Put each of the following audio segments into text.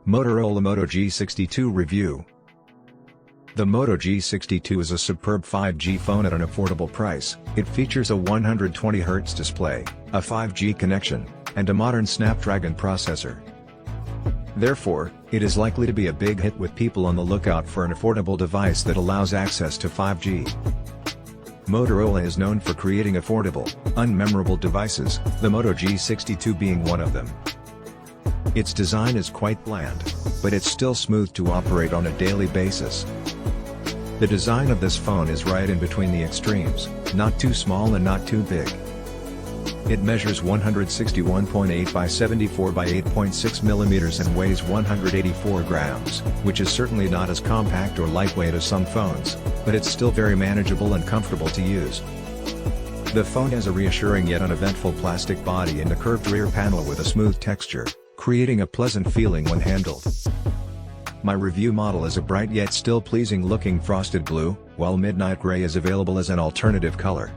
Motorola Moto G62 Review. The Moto G62 is a superb 5G phone at an affordable price. It features a 120Hz display, a 5G connection, and a modern Snapdragon processor. Therefore, it is likely to be a big hit with people on the lookout for an affordable device that allows access to 5G. Motorola is known for creating affordable, unmemorable devices, the Moto G62 being one of them. Its design is quite bland, but it's still smooth to operate on a daily basis. The design of this phone is right in between the extremes, not too small and not too big. It measures 161.8 by 74 by 8.6 mm and weighs 184 grams, which is certainly not as compact or lightweight as some phones, but it's still very manageable and comfortable to use. The phone has a reassuring yet uneventful plastic body and a curved rear panel with a smooth texture, creating a pleasant feeling when handled. My review model is a bright yet still pleasing looking frosted blue, while midnight gray is available as an alternative color.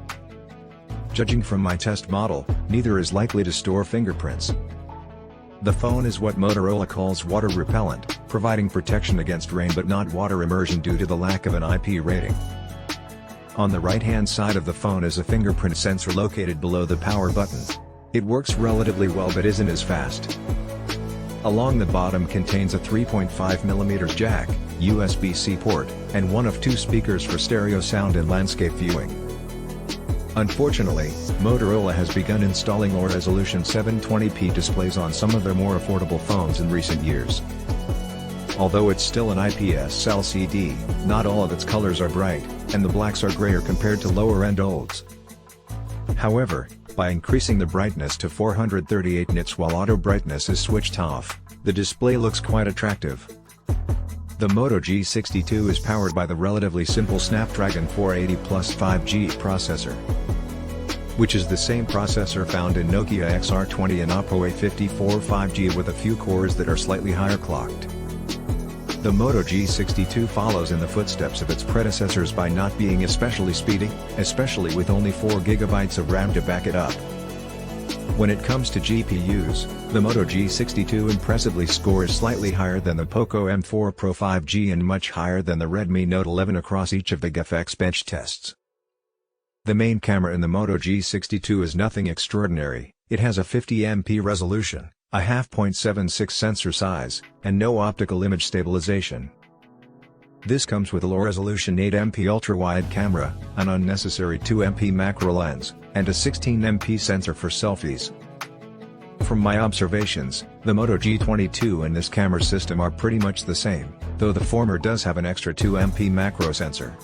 Judging from my test model, neither is likely to store fingerprints. The phone is what Motorola calls water repellent, providing protection against rain but not water immersion due to the lack of an IP rating. On the right-hand side of the phone is a fingerprint sensor located below the power button. It works relatively well but isn't as fast. Along the bottom contains a 3.5mm jack, USB-C port, and one of two speakers for stereo sound and landscape viewing. Unfortunately, Motorola has begun installing low-resolution 720p displays on some of their more affordable phones in recent years. Although it's still an IPS LCD, not all of its colors are bright, and the blacks are grayer compared to lower-end olds. However, by increasing the brightness to 438 nits while auto brightness is switched off, the display looks quite attractive. The Moto G62 is powered by the relatively simple Snapdragon 480 Plus 5G processor, which is the same processor found in Nokia XR20 and Oppo A54 5G with a few cores that are slightly higher clocked. The Moto G62 follows in the footsteps of its predecessors by not being especially speedy, especially with only 4GB of RAM to back it up. When it comes to GPUs, the Moto G62 impressively scores slightly higher than the Poco M4 Pro 5G and much higher than the Redmi Note 11 across each of the GFX bench tests. The main camera in the Moto G62 is nothing extraordinary. It has a 50MP resolution, a f/.76 sensor size, and no optical image stabilization. This comes with a low-resolution 8MP ultra-wide camera, an unnecessary 2MP macro lens, and a 16MP sensor for selfies. From my observations, the Moto G22 and this camera system are pretty much the same, though the former does have an extra 2MP macro sensor.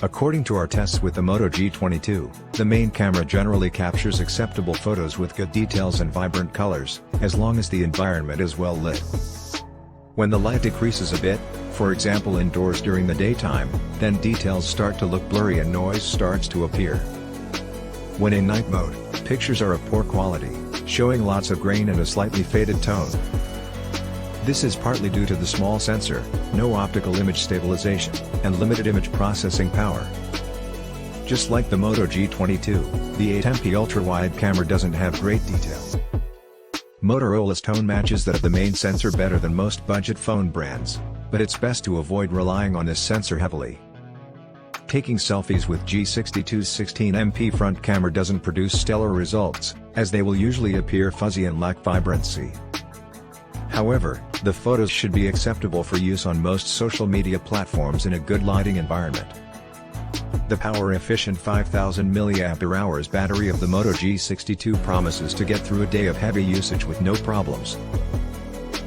According to our tests with the Moto G22, the main camera generally captures acceptable photos with good details and vibrant colors, as long as the environment is well lit. When the light decreases a bit, for example indoors during the daytime, then details start to look blurry and noise starts to appear. When in night mode, pictures are of poor quality, showing lots of grain and a slightly faded tone. This is partly due to the small sensor, no optical image stabilization, and limited image processing power. Just like the Moto G22, the 8MP ultra-wide camera doesn't have great detail. Motorola's tone matches that of the main sensor better than most budget phone brands, but it's best to avoid relying on this sensor heavily. Taking selfies with G62's 16MP front camera doesn't produce stellar results, as they will usually appear fuzzy and lack vibrancy. However, the photos should be acceptable for use on most social media platforms in a good lighting environment. The power-efficient 5000 mAh battery of the Moto G62 promises to get through a day of heavy usage with no problems.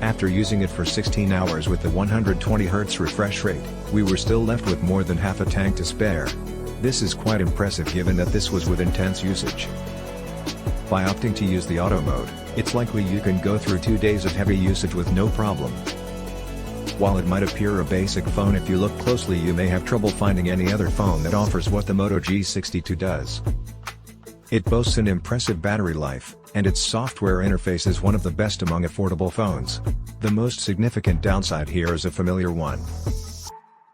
After using it for 16 hours with the 120Hz refresh rate, we were still left with more than half a tank to spare. This is quite impressive given that this was with intense usage. By opting to use the auto mode, it's likely you can go through 2 days of heavy usage with no problem. While it might appear a basic phone, if you look closely you may have trouble finding any other phone that offers what the Moto G62 does. It boasts an impressive battery life, and its software interface is one of the best among affordable phones. The most significant downside here is a familiar one.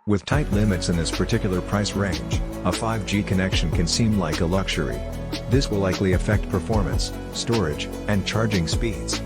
With tight limits in this particular price range, a 5G connection can seem like a luxury. This will likely affect performance, storage, and charging speeds.